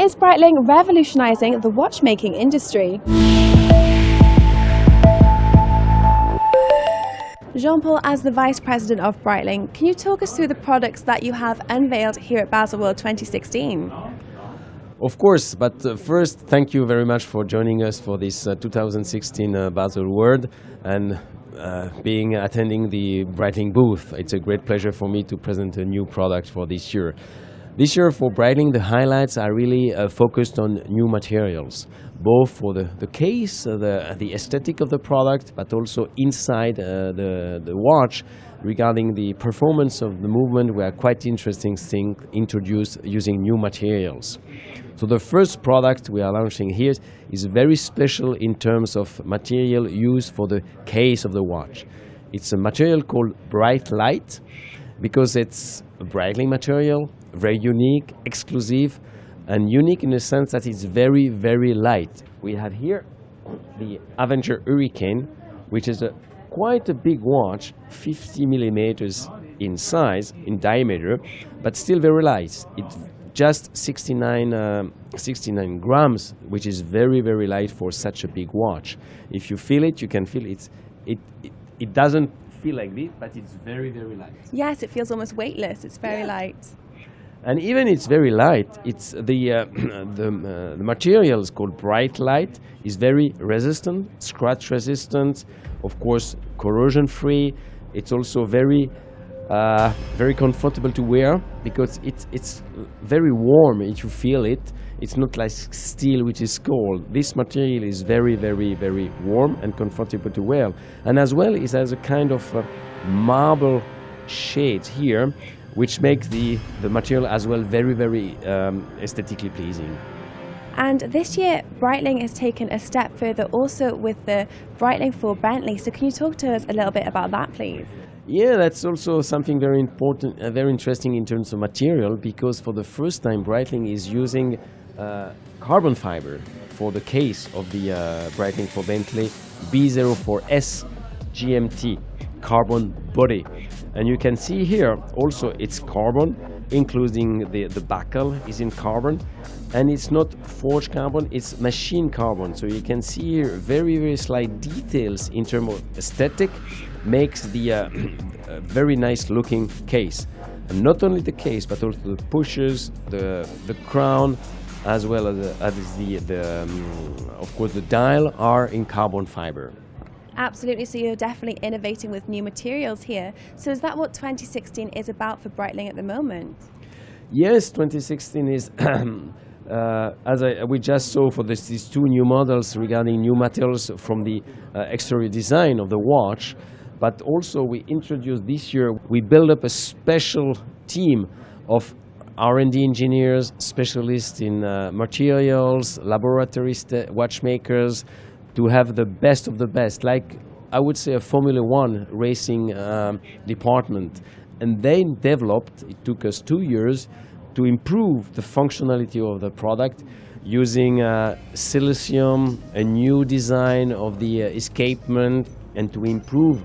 is Breitling revolutionizing the watchmaking industry? Jean-Paul, as the Vice President of Breitling, can you talk us through the products that you have unveiled here at Baselworld 2016? Of course, but first, thank you very much for joining us for this 2016 Baselworld and attending the Breitling booth. It's a great pleasure for me to present a new product for this year. This year for Breitling, the highlights are really focused on new materials, both for the case, the aesthetic of the product, but also inside the watch. Regarding the performance of the movement, we are quite interesting things introduced using new materials. So the first product we are launching here is very special in terms of material used for the case of the watch. It's a material called Breitling because it's a Breitling material, very unique, exclusive, and unique in the sense that it's very, very light. We have here the Avenger Hurricane, which is quite a big watch, 50 millimeters in size, in diameter, but still very light. It's just 69 grams, which is very, very light for such a big watch. If you feel it, you can feel it. It doesn't feel like this, but it's very, very light. Yes, it feels almost weightless. It's very light. And even it's very light, it's the materials called Breitling is very resistant, scratch resistant, of course corrosion free. It's also very comfortable to wear because it's very warm if you feel it. It's not like steel, which is cold. This material is very, very, very warm and comfortable to wear. And as well, it has a kind of marble shade here, which makes the material as well very, very aesthetically pleasing. And this year, Breitling has taken a step further also with the Breitling for Bentley. So can you talk to us a little bit about that, please? Yeah, that's also something very important, very interesting in terms of material, because for the first time, Breitling is using carbon fiber for the case of the Breitling for Bentley B04S GMT carbon body. And you can see here also it's carbon, including the buckle is in carbon, and it's not forged carbon, it's machine carbon. So you can see here very, very slight details in terms of aesthetic, makes the very nice looking case. And not only the case, but also the pushers, the crown, as well as of course the dial are in carbon fiber. Absolutely, so you're definitely innovating with new materials here. So is that what 2016 is about for Breitling at the moment? Yes, 2016 is, we just saw for these two new models regarding new materials from the exterior design of the watch, but also we introduced this year, we built up a special team of R&D engineers, specialists in materials, laboratory watchmakers, to have the best of the best, like I would say a Formula One racing department. And they developed, it took us 2 years, to improve the functionality of the product using silicium, a new design of the escapement, and to improve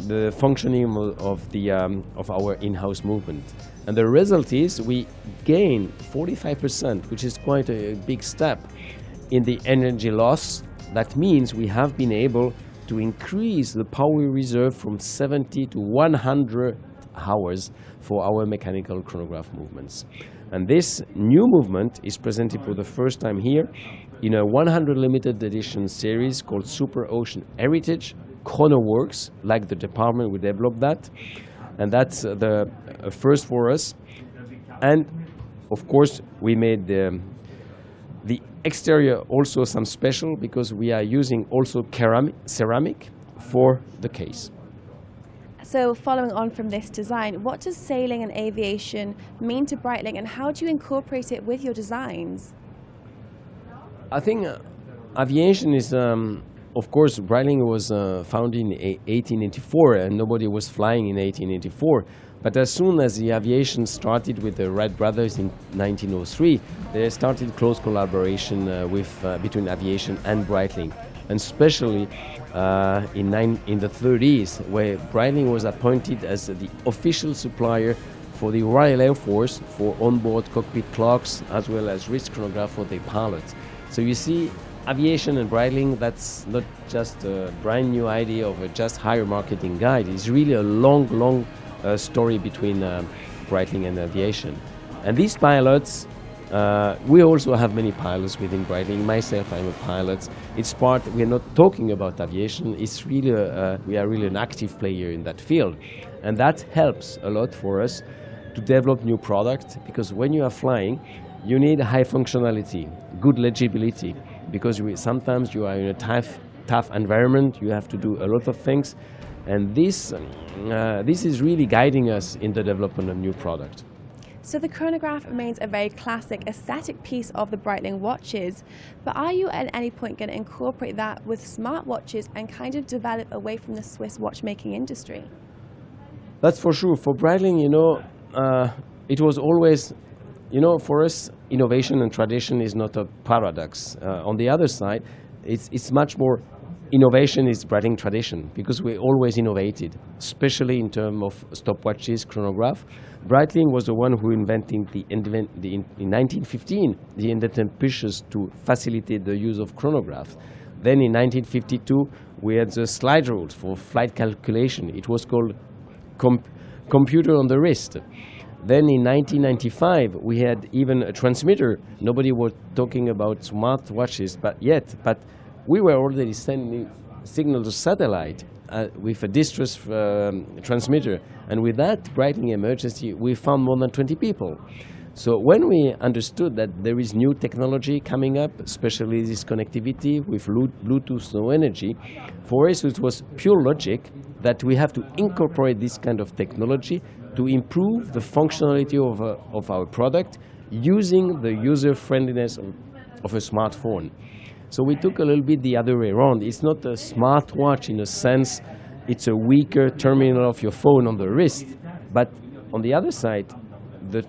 the functioning of our in-house movement. And the result is we gain 45%, which is quite a big step in the energy loss. That means we have been able to increase the power reserve from 70 to 100 hours for our mechanical chronograph movements. And this new movement is presented for the first time here in a 100 limited edition series called Super Ocean Heritage Chronoworks, like the department we developed that. And that's the first for us. And of course, we made the exterior also some special because we are using also ceramic for the case. So following on from this design, what does sailing and aviation mean to Breitling, and how do you incorporate it with your designs? I think aviation is, of course, Breitling was founded in 1884 and nobody was flying in 1884. But as soon as the aviation started with the Wright brothers in 1903, they started close collaboration between aviation and Breitling, and especially in the 30s, where Breitling was appointed as the official supplier for the Royal Air Force for onboard cockpit clocks as well as wrist chronograph for their pilots. So you see, aviation and Breitling, that's not just a brand new idea of a just higher marketing guide. It's really a long story between Breitling and aviation. And these pilots, we also have many pilots within Breitling. Myself, I'm a pilot. It's part, we're not talking about aviation. It's really, we are really an active player in that field. And that helps a lot for us to develop new products, because when you are flying, you need high functionality, good legibility, because sometimes you are in a tough environment, you have to do a lot of things, and this is really guiding us in the development of new product. So the chronograph remains a very classic aesthetic piece of the Breitling watches, but are you at any point going to incorporate that with smartwatches and kind of develop away from the Swiss watchmaking industry? That's for sure. For Breitling, it was always, for us, innovation and tradition is not a paradox. On the other side, it's much more, innovation is Breitling tradition, because we always innovated, especially in terms of stopwatches, chronograph. Breitling was the one who invented in 1915, the invented pushes to facilitate the use of chronographs. Then in 1952, we had the slide rules for flight calculation. It was called computer on the wrist. Then in 1995, we had even a transmitter. Nobody was talking about smart watches, but we were already sending signal to satellite with a distress transmitter. And with that Breitling emergency, we found more than 20 people. So when we understood that there is new technology coming up, especially this connectivity with Bluetooth Low Energy, for us it was pure logic that we have to incorporate this kind of technology to improve the functionality of our product using the user-friendliness of a smartphone. So we took a little bit the other way around. It's not a smartwatch in a sense, it's a weaker terminal of your phone on the wrist. But on the other side, the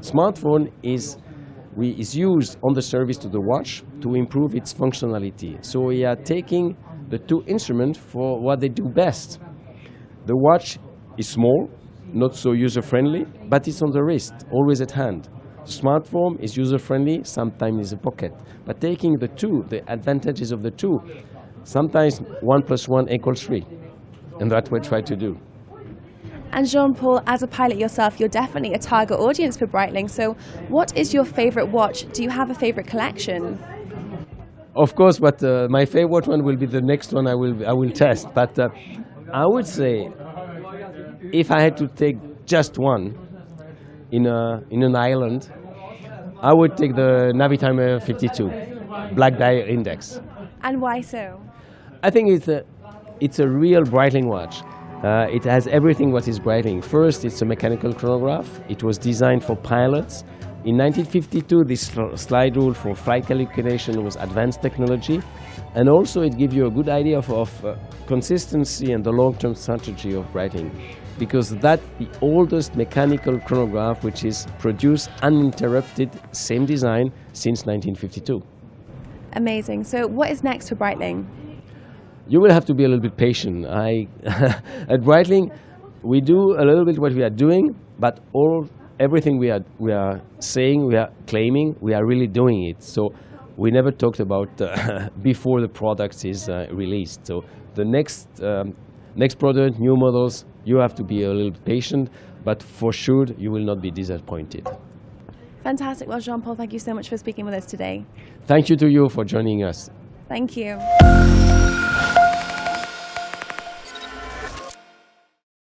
smartphone is used on the service to the watch to improve its functionality. So we are taking the two instruments for what they do best. The watch is small, not so user-friendly, but it's on the wrist, always at hand. The smartphone is user-friendly, sometimes in a pocket. But taking the two, the advantages of the two, sometimes 1 + 1 = 3. And that's what we try to do. And Jean-Paul, as a pilot yourself, you're definitely a target audience for Breitling. So what is your favorite watch? Do you have a favorite collection? Of course, but my favorite one will be the next one I will test. But I would say, if I had to take just one in an island, I would take the Navitimer 52 Black Dial Index. And why so? I think it's a real Breitling watch. It has everything what is Breitling. First, it's a mechanical chronograph. It was designed for pilots. In 1952, this slide rule for flight calculation was advanced technology. And also it gives you a good idea of consistency and the long-term strategy of Breitling. Because that's the oldest mechanical chronograph which is produced uninterrupted, same design, since 1952. Amazing. So what is next for Breitling? You will have to be a little bit patient. At Breitling, we do a little bit what we are doing, but everything we are saying, we are claiming, we are really doing it. So we never talked about before the product is released. So the next product, new models, you have to be a little patient, but for sure you will not be disappointed. Fantastic. Well, Jean-Paul, thank you so much for speaking with us today. Thank you to you for joining us. Thank you.